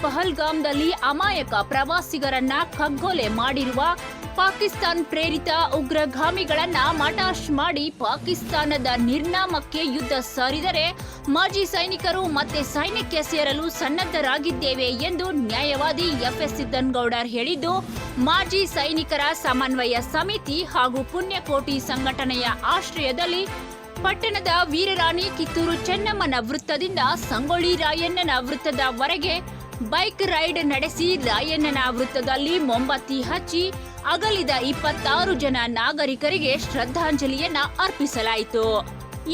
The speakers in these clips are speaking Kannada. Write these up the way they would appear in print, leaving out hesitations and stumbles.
ಪಹಲ್ಗಾಮ್ದಲ್ಲಿ ಅಮಾಯಕ ಪ್ರವಾಸಿಗರನ್ನ ಕಗ್ಗೊಲೆ ಮಾಡಿರುವ ಪಾಕಿಸ್ತಾನ್ ಪ್ರೇರಿತ ಉಗ್ರಗಾಮಿಗಳನ್ನ ಮಟಾಶ್ ಮಾಡಿ ಪಾಕಿಸ್ತಾನದ ನಿರ್ನಾಮಕ್ಕೆ ಯುದ್ಧ ಸಾರಿದರೆ ಮಾಜಿ ಸೈನಿಕರು ಮತ್ತೆ ಸೈನ್ಯಕ್ಕೆ ಸೇರಲು ಸನ್ನದ್ಧರಾಗಿದ್ದೇವೆ ಎಂದು ನ್ಯಾಯವಾದಿ ಎಫ್ಎಸ್ ಸಿದ್ದನಗೌಡರ್ ಹೇಳಿದ್ದು, ಮಾಜಿ ಸೈನಿಕರ ಸಮನ್ವಯ ಸಮಿತಿ ಹಾಗೂ ಪುಣ್ಯಕೋಟಿ ಸಂಘಟನೆಯ ಆಶ್ರಯದಲ್ಲಿ ಪಟ್ಟಣದ ವೀರರಾಣಿ ಕಿತ್ತೂರು ಚೆನ್ನಮ್ಮನ ವೃತ್ತದಿಂದ ಸಂಗೊಳ್ಳಿ ರಾಯಣ್ಣನ ವೃತ್ತದವರೆಗೆ ಬೈಕ್ ರೈಡ್ ನಡೆಸಿ ರಾಯಣ್ಣನ ವೃತ್ತದಲ್ಲಿ ಮೊಂಬತ್ತಿ ಹಚ್ಚಿ ಅಗಲಿದ 26 ಜನ ನಾಗರಿಕರಿಗೆ ಶ್ರದ್ಧಾಂಜಲಿಯನ್ನ ಅರ್ಪಿಸಲಾಯಿತು.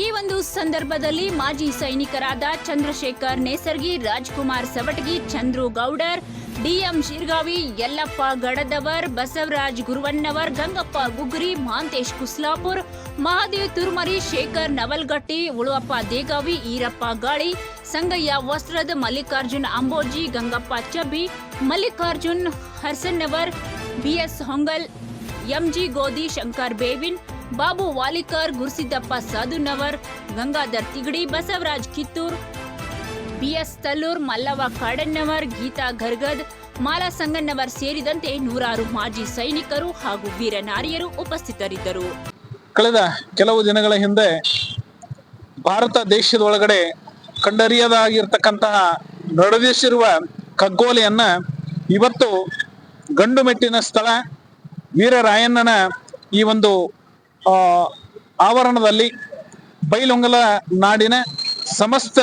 ಈ ಒಂದು ಸಂದರ್ಭದಲ್ಲಿ ಮಾಜಿ ಸೈನಿಕರಾದ ಚಂದ್ರಶೇಖರ್ ನೇಸರ್ಗಿ, ರಾಜ್ಕುಮಾರ್ ಸವಟಗಿ, ಚಂದ್ರು ಗೌಡರ್, ಡಿಎಂ ಶಿರ್ಗಾವಿ, ಯಲ್ಲಪ್ಪ ಗಡದವರ್, ಬಸವರಾಜ್ ಗುರುವಣ್ಣವರ್, ಗಂಗಪ್ಪ ಗುಗ್ರಿ, ಮಹಾಂತೇಶ್ ಕುಸ್ಲಾಪುರ್, ಮಹಾದೇವ್ ತುರ್ಮರಿ, ಶೇಖರ್ ನವಲ್ಗಟ್ಟಿ, ಉಳುವಪ್ಪ ದೇಗಾವಿ, ಈರಪ್ಪ ಗಾಳಿ, ಸಂಗಯ್ಯ ವಸ್ತ್ರದ, ಮಲ್ಲಿಕಾರ್ಜುನ್ ಅಂಬೋಜಿ, ಗಂಗಪ್ಪ ಚಬ್ಬಿ, ಮಲ್ಲಿಕಾರ್ಜುನ್ ಹರ್ಸನ್ನವರ್, ಬಿಎಸ್ ಹೊಂಗಲ್, ಎಂಜಿ ಗೋದಿ, ಶಂಕರ್ ಬೇವಿನ್, ಬಾಬು ವಾಲಿಕರ್, ಗುರುಸಿದ್ದಪ್ಪ ಸಾಧುನವರ್, ಗಂಗಾಧರ್ ತಿಗಡಿ, ಬಸವರಾಜ್ ಕಿತ್ತೂರ್, ಬಿಎಸ್ ತಲ್ಲೂರ್, ಮಲ್ಲವ ಕಾಡನ್ನವರ್, ಗೀತಾ ಗರ್ಗದ್, ಮಾಲಾ ಸಂಗನ್ನವರ್ ಸೇರಿದಂತೆ ನೂರಾರು ಮಾಜಿ ಸೈನಿಕರು ಹಾಗೂ ವೀರನಾರಿಯರು ಉಪಸ್ಥಿತರಿದ್ದರು. ಕಳೆದ ಕೆಲವು ದಿನಗಳ ಹಿಂದೆ ಭಾರತ ದೇಶದೊಳಗಡೆ ಕಂಡರಿಯದಾಗಿರ್ತಕ್ಕಂತಹ ನಡೆದಿರುವ ಕಗ್ಗೋಲೆಯನ್ನ ಇವತ್ತು ಗಂಡು ಮೆಟ್ಟಿನ ಸ್ಥಳ ವೀರರಾಯಣ್ಣನ ಈ ಒಂದು ಆವರಣದಲ್ಲಿ ಬೈಲೊಂಗಲ ನಾಡಿನ ಸಮಸ್ತ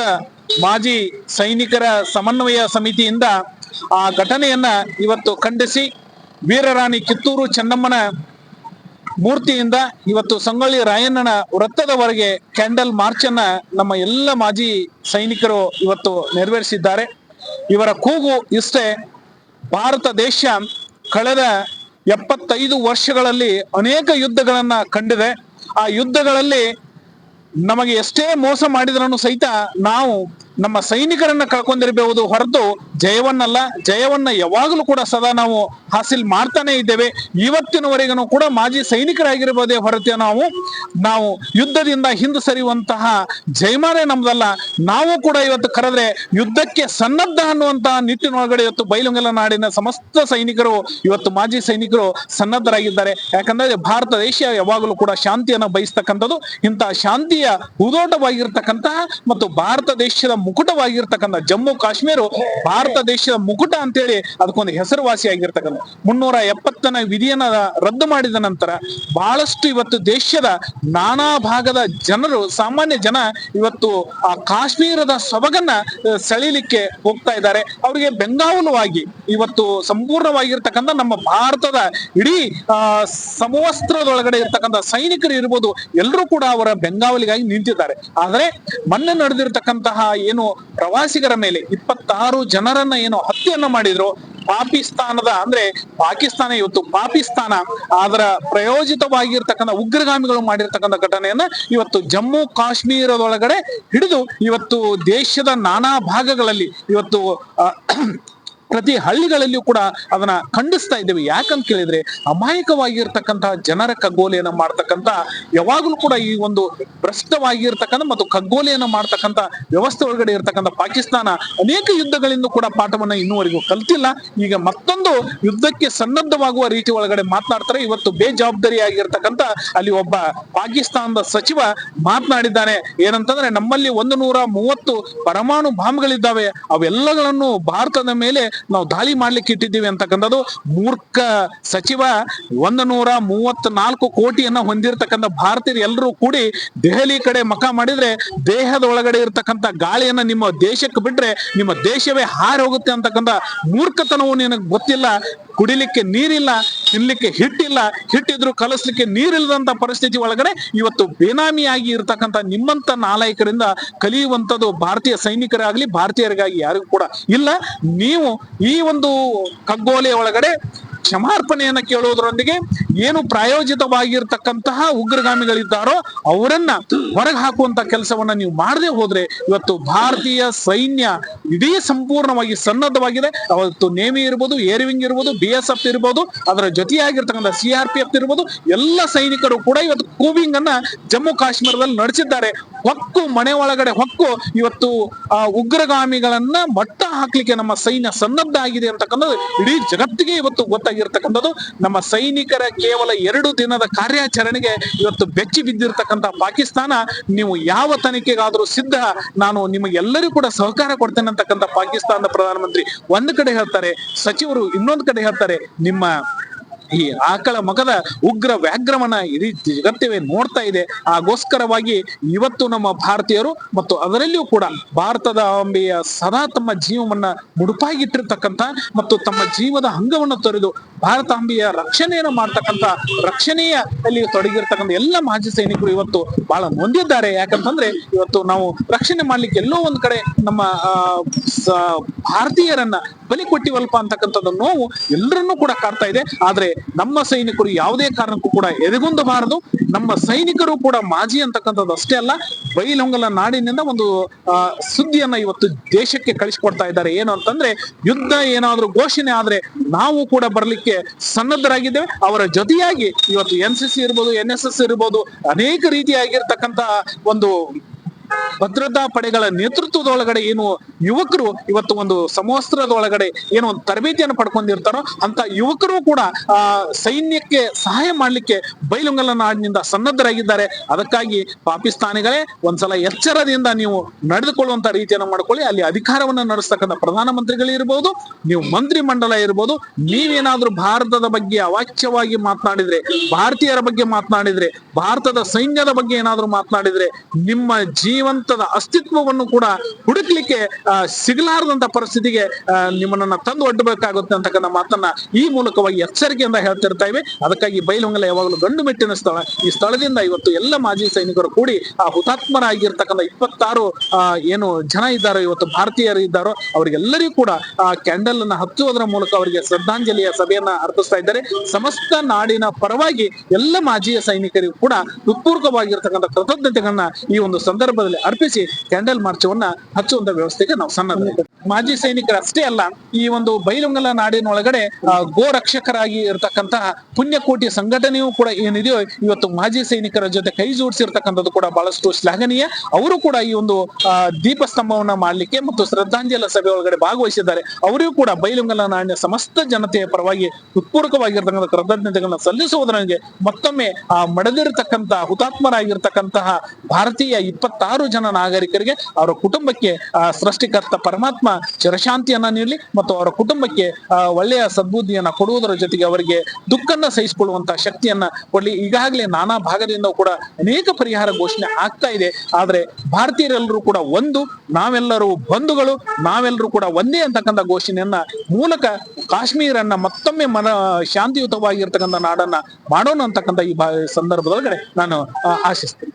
ಮಾಜಿ ಸೈನಿಕರ ಸಮನ್ವಯ ಸಮಿತಿಯಿಂದ ಆ ಘಟನೆಯನ್ನ ಇವತ್ತು ಖಂಡಿಸಿ ವೀರರಾಣಿ ಕಿತ್ತೂರು ಚೆನ್ನಮ್ಮನ ಮೂರ್ತಿಯಿಂದ ಇವತ್ತು ಸಂಗೊಳ್ಳಿ ರಾಯಣ್ಣನ ವೃತ್ತದವರೆಗೆ ಕ್ಯಾಂಡಲ್ ಮಾರ್ಚ್ ಅನ್ನ ನಮ್ಮ ಎಲ್ಲ ಮಾಜಿ ಸೈನಿಕರು ಇವತ್ತು ನೆರವೇರಿಸಿದ್ದಾರೆ. ಇವರ ಕೂಗು ಇಷ್ಟೇ, ಭಾರತ ದೇಶ ಕಳೆದ 75 ವರ್ಷಗಳಲ್ಲಿ ಅನೇಕ ಯುದ್ಧಗಳನ್ನ ಕಂಡಿದೆ. ಆ ಯುದ್ಧಗಳಲ್ಲಿ ನಮಗೆ ಎಷ್ಟೇ ಮೋಸ ಮಾಡಿದ್ರೂ ಸಹಿತ ನಾವು ನಮ್ಮ ಸೈನಿಕರನ್ನ ಕಳ್ಕೊಂಡಿರಬಹುದು ಹೊರತು ಜಯವನ್ನಲ್ಲ. ಜಯವನ್ನ ಯಾವಾಗಲೂ ಕೂಡ ಸದಾ ನಾವು ಹಾಸಿಲ್ ಮಾಡ್ತಾನೆ ಇದ್ದೇವೆ. ಇವತ್ತಿನವರೆಗೂ ಕೂಡ ಮಾಜಿ ಸೈನಿಕರಾಗಿರಬಹುದೇ ಹೊರತು ನಾವು ಯುದ್ಧದಿಂದ ಹಿಂದೆ ಸರಿಯುವಂತಹ ಜಯಮಾನೆ ನಮ್ದಲ್ಲ. ನಾವು ಕೂಡ ಇವತ್ತು ಕರೆದ್ರೆ ಯುದ್ಧಕ್ಕೆ ಸನ್ನದ್ಧ ಅನ್ನುವಂತಹ ನಿಟ್ಟಿನೊಳಗಡೆ ಇವತ್ತು ಬೈಲೊಂಗಲ ನಾಡಿನ ಸಮಸ್ತ ಸೈನಿಕರು ಇವತ್ತು ಮಾಜಿ ಸೈನಿಕರು ಸನ್ನದ್ಧರಾಗಿದ್ದಾರೆ. ಯಾಕಂದ್ರೆ ಭಾರತ ದೇಶ ಯಾವಾಗಲೂ ಕೂಡ ಶಾಂತಿಯನ್ನ ಬಯಸ್ತಕ್ಕಂಥದ್ದು. ಇಂತಹ ಶಾಂತಿಯ ಹೂದೋಟವಾಗಿರ್ತಕ್ಕಂತಹ ಮತ್ತು ಭಾರತ ದೇಶದ ಮುಕುಟವಾಗಿರ್ತಕ್ಕಂಥ ಜಮ್ಮು ಕಾಶ್ಮೀರ ಭಾರತ ದೇಶದ ಮುಕುಟ ಅಂತೇಳಿ ಅದಕ್ಕೊಂದು ಹೆಸರುವಾಸಿಯಾಗಿರ್ತಕ್ಕಂಥ 370ನೇ ವಿಧಿಯನ್ನ ರದ್ದು ಮಾಡಿದ ನಂತರ ಬಹಳಷ್ಟು ಇವತ್ತು ದೇಶದ ನಾನಾ ಭಾಗದ ಜನರು, ಸಾಮಾನ್ಯ ಜನ ಇವತ್ತು ಆ ಕಾಶ್ಮೀರದ ಸೊಬಗನ್ನ ಸೆಳೀಲಿಕ್ಕೆ ಹೋಗ್ತಾ ಇದ್ದಾರೆ. ಅವರಿಗೆ ಬೆಂಗಾವಲುವಾಗಿ ಇವತ್ತು ಸಂಪೂರ್ಣವಾಗಿರ್ತಕ್ಕಂಥ ನಮ್ಮ ಭಾರತದ ಇಡೀ ಸಮವಸ್ತ್ರದೊಳಗಡೆ ಇರ್ತಕ್ಕಂಥ ಸೈನಿಕರು ಇರ್ಬೋದು, ಎಲ್ಲರೂ ಕೂಡ ಅವರ ಬೆಂಗಾವಲಿಗಾಗಿ ನಿಂತಿದ್ದಾರೆ. ಆದ್ರೆ ಮೊನ್ನೆ ನಡೆದಿರ್ತಕ್ಕಂತಹ ಏನು ಪ್ರವಾಸಿಗರ ಮೇಲೆ 26 ಜನರನ್ನ ಏನು ಹತ್ಯೆಯನ್ನ ಮಾಡಿದ್ರು, ಪಾಕಿಸ್ತಾನದ ಅಂದ್ರೆ ಪಾಕಿಸ್ತಾನ ಇವತ್ತು ಪಾಕಿಸ್ತಾನ ಅದರ ಪ್ರಯೋಜಿತವಾಗಿರ್ತಕ್ಕಂಥ ಉಗ್ರಗಾಮಿಗಳು ಮಾಡಿರ್ತಕ್ಕಂಥ ಘಟನೆಯನ್ನ ಇವತ್ತು ಜಮ್ಮು ಕಾಶ್ಮೀರದೊಳಗಡೆ ಹಿಡಿದು ಇವತ್ತು ದೇಶದ ನಾನಾ ಭಾಗಗಳಲ್ಲಿ ಇವತ್ತು ಪ್ರತಿ ಹಳ್ಳಿಗಳಲ್ಲಿಯೂ ಕೂಡ ಅದನ್ನ ಖಂಡಿಸ್ತಾ ಇದ್ದೇವೆ. ಯಾಕಂತ ಕೇಳಿದ್ರೆ ಅಮಾಯಕವಾಗಿರ್ತಕ್ಕಂತಹ ಜನರ ಕಗ್ಗೋಲೆಯನ್ನ ಮಾಡ್ತಕ್ಕಂಥ ಯಾವಾಗಲೂ ಕೂಡ ಈ ಒಂದು ಭ್ರಷ್ಟವಾಗಿರ್ತಕ್ಕಂಥ ಮತ್ತು ಕಗ್ಗೋಲೆಯನ್ನ ಮಾಡ್ತಕ್ಕಂಥ ವ್ಯವಸ್ಥೆ ಒಳಗಡೆ ಇರ್ತಕ್ಕಂಥ ಪಾಕಿಸ್ತಾನ ಅನೇಕ ಯುದ್ಧಗಳಿಂದ ಕೂಡ ಪಾಠವನ್ನ ಇನ್ನೂವರೆಗೂ ಕಲ್ತಿಲ್ಲ. ಈಗ ಮತ್ತೊಂದು ಯುದ್ಧಕ್ಕೆ ಸನ್ನದ್ಧವಾಗುವ ರೀತಿ ಒಳಗಡೆ ಮಾತನಾಡ್ತಾರೆ. ಇವತ್ತು ಬೇಜವಾಬ್ದಾರಿಯಾಗಿರ್ತಕ್ಕಂಥ ಅಲ್ಲಿ ಒಬ್ಬ ಪಾಕಿಸ್ತಾನದ ಸಚಿವ ಮಾತನಾಡಿದ್ದಾನೆ. ಏನಂತಂದ್ರೆ ನಮ್ಮಲ್ಲಿ 130 ಪರಮಾಣು ಬಾಂಬ್ಗಳಿದ್ದಾವೆ, ಅವೆಲ್ಲಗಳನ್ನು ಭಾರತದ ಮೇಲೆ ನಾವು ದಾಳಿ ಮಾಡ್ಲಿಕ್ಕೆ ಇಟ್ಟಿದ್ದೀವಿ ಅಂತಕ್ಕಂಥದ್ದು. ಮೂರ್ಖ ಸಚಿವ 134 ಕೋಟಿಯನ್ನ ಹೊಂದಿರತಕ್ಕಂಥ ಭಾರತೀಯರು ಎಲ್ಲರೂ ಕೂಡಿ ದೆಹಲಿ ಕಡೆ ಮಖ ಮಾಡಿದ್ರೆ ದೇಹದ ಒಳಗಡೆ ಇರ್ತಕ್ಕಂಥ ಗಾಳಿಯನ್ನ ನಿಮ್ಮ ದೇಶಕ್ಕೆ ಬಿಟ್ರೆ ನಿಮ್ಮ ದೇಶವೇ ಹಾರಿ ಹೋಗುತ್ತೆ ಅಂತಕ್ಕಂಥ ಮೂರ್ಖತನವು ನಿನಗೆ ಗೊತ್ತಿಲ್ಲ. ಕುಡಿಲಿಕ್ಕೆ ನೀರಿಲ್ಲ, ತಿನ್ಲಿಕ್ಕೆ ಹಿಟ್ಟಿಲ್ಲ, ಹಿಟ್ಟಿದ್ರು ಕಲಿಸ್ಲಿಕ್ಕೆ ನೀರಿಲ್ಲದಂತ ಪರಿಸ್ಥಿತಿ ಒಳಗಡೆ ಇವತ್ತು ಬೇನಾಮಿಯಾಗಿ ಇರ್ತಕ್ಕಂಥ ನಿಮ್ಮಂತ ನಾಲಾಯಕರಿಂದ ಕಲಿಯುವಂಥದ್ದು ಭಾರತೀಯ ಸೈನಿಕರಾಗ್ಲಿ ಭಾರತೀಯರಿಗಾಗಿ ಯಾರಿಗೂ ಕೂಡ ಇಲ್ಲ. ನೀವು ಈ ಒಂದು ಕಗ್ಗೋಲೆಯ ಒಳಗಡೆ ಕ್ಷಮಾರ್ಪಣೆಯನ್ನ ಕೇಳುವುದರೊಂದಿಗೆ ಏನು ಪ್ರಾಯೋಜಿತವಾಗಿರ್ತಕ್ಕಂತಹ ಉಗ್ರಗಾಮಿಗಳಿದ್ದಾರೋ ಅವರನ್ನ ಹೊರಗೆ ಹಾಕುವಂತ ಕೆಲಸವನ್ನ ನೀವು ಮಾಡದೆ ಹೋದ್ರೆ ಇವತ್ತು ಭಾರತೀಯ ಸೈನ್ಯ ಇಡೀ ಸಂಪೂರ್ಣವಾಗಿ ಸನ್ನದ್ಧವಾಗಿದೆ. ಅವತ್ತು ನೇವಿ ಇರ್ಬೋದು, ಏರ್ ವಿಂಗ್ ಇರ್ಬೋದು, BSF ಇರ್ಬೋದು, ಅದರ ಜೊತೆಯಾಗಿರ್ತಕ್ಕಂಥ CRPF ಇರ್ಬೋದು, ಎಲ್ಲ ಸೈನಿಕರು ಕೂಡ ಇವತ್ತು ಕೂಬಿಂಗ್ ಅನ್ನ ಜಮ್ಮು ಕಾಶ್ಮೀರದಲ್ಲಿ ನಡೆಸಿದ್ದಾರೆ. ಹೊಕ್ಕು ಮನೆ ಒಳಗಡೆ ಹೊಕ್ಕು ಇವತ್ತು ಆ ಉಗ್ರಗಾಮಿಗಳನ್ನ ಮಟ್ಟ ಹಾಕ್ಲಿಕ್ಕೆ ನಮ್ಮ ಸೈನ್ಯ ಸನ್ನದ್ಧ ಆಗಿದೆ ಅಂತಕ್ಕಂಥದ್ದು ಇಡೀ ಜಗತ್ತಿಗೆ ಇವತ್ತು ಗೊತ್ತಾಗಿರ್ತಕ್ಕಂಥದ್ದು. ನಮ್ಮ ಸೈನಿಕರ ಕೇವಲ 2 ದಿನದ ಕಾರ್ಯಾಚರಣೆಗೆ ಇವತ್ತು ಬೆಚ್ಚಿ ಬಿದ್ದಿರ್ತಕ್ಕಂಥ ಪಾಕಿಸ್ತಾನ, ನೀವು ಯಾವ ತನಿಖೆಗಾದ್ರೂ ಸಿದ್ಧ, ನಾನು ನಿಮಗೆಲ್ಲರಿಗೂ ಕೂಡ ಸಹಕಾರ ಕೊಡ್ತೇನೆ ಅಂತಕ್ಕಂಥ ಪಾಕಿಸ್ತಾನದ ಪ್ರಧಾನಮಂತ್ರಿ ಒಂದು ಕಡೆ ಹೇಳ್ತಾರೆ, ಸಚಿವರು ಇನ್ನೊಂದು ಕಡೆ ಹೇಳ್ತಾರೆ. ನಿಮ್ಮ ಈ ಆಕಳ ಮಗದ ಉಗ್ರ ವ್ಯಾಘ್ರವನ್ನ ಇಡೀ ಜಗತ್ತೇ ನೋಡ್ತಾ ಇದೆ. ಆಗೋಸ್ಕರವಾಗಿ ಇವತ್ತು ನಮ್ಮ ಭಾರತೀಯರು ಮತ್ತು ಅದರಲ್ಲಿಯೂ ಕೂಡ ಭಾರತದ ಅಂಬೆಯ ಸದಾ ತಮ್ಮ ಜೀವವನ್ನ ಮುಡುಪಾಗಿಟ್ಟಿರ್ತಕ್ಕಂಥ ಮತ್ತು ತಮ್ಮ ಜೀವದ ಅಂಗವನ್ನು ತೊರೆದು ಭಾರತಾಂಬೆಯ ರಕ್ಷಣೆಯನ್ನು ಮಾಡ್ತಕ್ಕಂಥ ರಕ್ಷಣೆಯ ಅಲ್ಲಿ ತೊಡಗಿರ್ತಕ್ಕಂಥ ಎಲ್ಲ ಮಾಜಿ ಸೈನಿಕರು ಇವತ್ತು ಬಹಳ ನೊಂದಿದ್ದಾರೆ. ಯಾಕಂತಂದ್ರೆ ಇವತ್ತು ನಾವು ರಕ್ಷಣೆ ಮಾಡ್ಲಿಕ್ಕೆ ಎಲ್ಲೋ ಒಂದ್ ಕಡೆ ನಮ್ಮ ಭಾರತೀಯರನ್ನ ಬಲಿ ಕೊಟ್ಟಿವಲ್ಪ ಅಂತಕ್ಕಂಥದ್ದು ನೋವು ಎಲ್ಲರನ್ನೂ ಕೂಡ ಕಾಡ್ತಾ ಇದೆ. ಆದ್ರೆ ನಮ್ಮ ಸೈನಿಕರು ಯಾವುದೇ ಕಾರಣಕ್ಕೂ ಕೂಡ ಎದೆಗುಂದಬಾರದು. ನಮ್ಮ ಸೈನಿಕರು ಕೂಡ ಮಾಜಿ ಅಂತಕ್ಕಂಥದ್ದು ಅಷ್ಟೇ ಅಲ್ಲ, ಬೈಲಹೊಂಗಲ ನಾಡಿನಿಂದ ಒಂದು ಸುದ್ದಿಯನ್ನ ಇವತ್ತು ದೇಶಕ್ಕೆ ಕಳಿಸ್ಕೊಡ್ತಾ ಇದ್ದಾರೆ. ಏನು ಅಂತಂದ್ರೆ, ಯುದ್ಧ ಏನಾದ್ರೂ ಘೋಷಣೆ ಆದ್ರೆ ನಾವು ಕೂಡ ಬರ್ಲಿಕ್ಕೆ ಸನ್ನದ್ಧರಾಗಿದ್ದೇವೆ. ಅವರ ಜೊತೆಯಾಗಿ ಇವತ್ತು NCC ಇರ್ಬೋದು, NSS ಇರ್ಬೋದು, ಅನೇಕ ರೀತಿಯಾಗಿರ್ತಕ್ಕಂಥ ಒಂದು ಭದ್ರತಾ ಪಡೆಗಳ ನೇತೃತ್ವದೊಳಗಡೆ ಏನು ಯುವಕರು ಇವತ್ತು ಒಂದು ಸಮವಸ್ತ್ರದೊಳಗಡೆ ಏನು ಒಂದು ತರಬೇತಿಯನ್ನು ಪಡ್ಕೊಂಡಿರ್ತಾರೋ ಅಂತ ಯುವಕರು ಕೂಡ ಸೈನ್ಯಕ್ಕೆ ಸಹಾಯ ಮಾಡ್ಲಿಕ್ಕೆ ಬೈಲಹೊಂಗಲ ನಾಡಿನಿಂದ ಸನ್ನದ್ಧರಾಗಿದ್ದಾರೆ. ಅದಕ್ಕಾಗಿ ಪಾಕಿಸ್ತಾನಿಗಳೇ ಒಂದ್ಸಲ ಎಚ್ಚರದಿಂದ ನೀವು ನಡೆದುಕೊಳ್ಳುವಂತ ರೀತಿಯನ್ನು ಮಾಡ್ಕೊಳ್ಳಿ. ಅಲ್ಲಿ ಅಧಿಕಾರವನ್ನ ನಡೆಸ್ತಕ್ಕಂಥ ಪ್ರಧಾನಮಂತ್ರಿಗಳಿರ್ಬೋದು, ನೀವು ಮಂತ್ರಿ ಮಂಡಲ ಇರ್ಬೋದು, ನೀವೇನಾದ್ರೂ ಭಾರತದ ಬಗ್ಗೆ ಅವಾಚ್ಯವಾಗಿ ಮಾತನಾಡಿದ್ರೆ, ಭಾರತೀಯರ ಬಗ್ಗೆ ಮಾತನಾಡಿದ್ರೆ, ಭಾರತದ ಸೈನ್ಯದ ಬಗ್ಗೆ ಏನಾದ್ರೂ ಮಾತನಾಡಿದ್ರೆ, ನಿಮ್ಮ ಜೀವಂತದ ಅಸ್ತಿತ್ವವನ್ನು ಕೂಡ ಹುಡುಕ್ಲಿಕ್ಕೆ ಸಿಗಲಾರದಂತ ಪರಿಸ್ಥಿತಿಗೆ ನಿಮ್ಮನ್ನ ತಂದು ಒಡ್ಡಬೇಕಾಗುತ್ತೆ ಅಂತಕ್ಕಂಥ ಮಾತನ್ನ ಈ ಮೂಲಕವಾಗಿ ಎಚ್ಚರಿಕೆಯಿಂದ ಹೇಳ್ತಿರ್ತಾ ಇವೆ. ಅದಕ್ಕಾಗಿ ಬೈಲಹೊಂಗಲ ಯಾವಾಗಲೂ ಗಂಡು ಮೆಟ್ಟಿನ ಸ್ಥಳ. ಈ ಸ್ಥಳದಿಂದ ಇವತ್ತು ಎಲ್ಲ ಮಾಜಿ ಸೈನಿಕರು ಕೂಡಿ ಆ ಹುತಾತ್ಮರಾಗಿರ್ತಕ್ಕಂಥ 26 ಏನು ಜನ ಇದ್ದಾರೋ, ಇವತ್ತು ಭಾರತೀಯರು ಇದ್ದಾರೋ, ಅವರಿಗೆಲ್ಲರಿಗೂ ಕೂಡ ಆ ಕ್ಯಾಂಡಲ್ ಅನ್ನ ಹಚ್ಚುವುದರ ಮೂಲಕ ಅವರಿಗೆ ಶ್ರದ್ಧಾಂಜಲಿಯ ಸಭೆಯನ್ನ ಅರ್ಪಿಸ್ತಾ ಇದ್ದಾರೆ. ಸಮಸ್ತ ನಾಡಿನ ಪರವಾಗಿ ಎಲ್ಲ ಮಾಜಿ ಸೈನಿಕರಿಗೂ ಕೂಡ ಹೃತ್ಪೂರ್ವಕವಾಗಿರ್ತಕ್ಕಂಥ ಕೃತಜ್ಞತೆಗಳನ್ನ ಈ ಒಂದು ಸಂದರ್ಭದಲ್ಲಿ ಅರ್ಪಿಸಿ ಕ್ಯಾಂಡಲ್ ಮಾರ್ಚವನ್ನ ಹಚ್ಚುವಂತ ವ್ಯವಸ್ಥೆಗೆ ನಾವು ಸನ್ನದ್ಧ. ಮಾಜಿ ಸೈನಿಕರು ಅಷ್ಟೇ ಅಲ್ಲ, ಈ ಒಂದು ಬೈಲಹೊಂಗಲ ನಾಡಿನೊಳಗಡೆ ಗೋ ರಕ್ಷಕರಾಗಿ ಇರತಕ್ಕಂತಹ ಪುಣ್ಯಕೋಟಿ ಸಂಘಟನೆಯೂ ಕೂಡ ಏನಿದೆಯೋ, ಇವತ್ತು ಮಾಜಿ ಸೈನಿಕರ ಜೊತೆ ಕೈ ಜೋಡಿಸಿರ್ತಕ್ಕಂಥದ್ದು ಕೂಡ ಬಹಳಷ್ಟು ಶ್ಲಾಘನೀಯ. ಅವರು ಕೂಡ ಈ ಒಂದು ದೀಪಸ್ತಂಭವನ್ನ ಮಾಡ್ಲಿಕ್ಕೆ ಮತ್ತು ಶ್ರದ್ಧಾಂಜಲಿ ಸಭೆ ಒಳಗಡೆ ಭಾಗವಹಿಸಿದ್ದಾರೆ. ಅವರಿಗೂ ಕೂಡ ಬೈಲಹೊಂಗಲ ನಾಡಿನ ಸಮಸ್ತ ಜನತೆಯ ಪರವಾಗಿ ಹೃತ್ಪೂರ್ವಕವಾಗಿರ್ತಕ್ಕಂಥ ಕೃತಜ್ಞತೆಗಳನ್ನ ಸಲ್ಲಿಸುವುದರಿಗೆ ಮತ್ತೊಮ್ಮೆ ಮಡದಿರತಕ್ಕಂತ ಹುತಾತ್ಮರಾಗಿರ್ತಕ್ಕಂತಹ ಭಾರತೀಯ 26 ಜನ ನಾಗರಿಕರಿಗೆ, ಅವರ ಕುಟುಂಬಕ್ಕೆ ಸೃಷ್ಟಿಕರ್ತ ಪರಮಾತ್ಮ ಚಿರಶಾಂತಿಯನ್ನ ನೀಡಲಿ ಮತ್ತು ಅವರ ಕುಟುಂಬಕ್ಕೆ ಒಳ್ಳೆಯ ಸದ್ಬುದ್ಧಿಯನ್ನ ಕೊಡುವುದರ ಜೊತೆಗೆ ಅವರಿಗೆ ದುಃಖನ್ನ ಸಹಿಸಿಕೊಳ್ಳುವಂತಹ ಶಕ್ತಿಯನ್ನ ಕೊಡ್ಲಿ. ಈಗಾಗಲೇ ನಾನಾ ಭಾಗದಿಂದ ಕೂಡ ಅನೇಕ ಪರಿಹಾರ ಘೋಷಣೆ ಆಗ್ತಾ ಇದೆ. ಆದ್ರೆ ಭಾರತೀಯರೆಲ್ಲರೂ ಕೂಡ ಒಂದು, ನಾವೆಲ್ಲರೂ ಬಂಧುಗಳು, ನಾವೆಲ್ಲರೂ ಕೂಡ ಒಂದೇ ಅಂತಕ್ಕಂಥ ಘೋಷಣೆಯನ್ನ ಮೂಲಕ ಕಾಶ್ಮೀರನ್ನ ಮತ್ತೊಮ್ಮೆ ಶಾಂತಿಯುತವಾಗಿರ್ತಕ್ಕಂಥ ನಾಡನ್ನ ಮಾಡೋಣ ಅಂತಕ್ಕಂಥ ಈ ಸಂದರ್ಭದೊಳಗಡೆ ನಾನು ಆಶಿಸ್ತೇನೆ.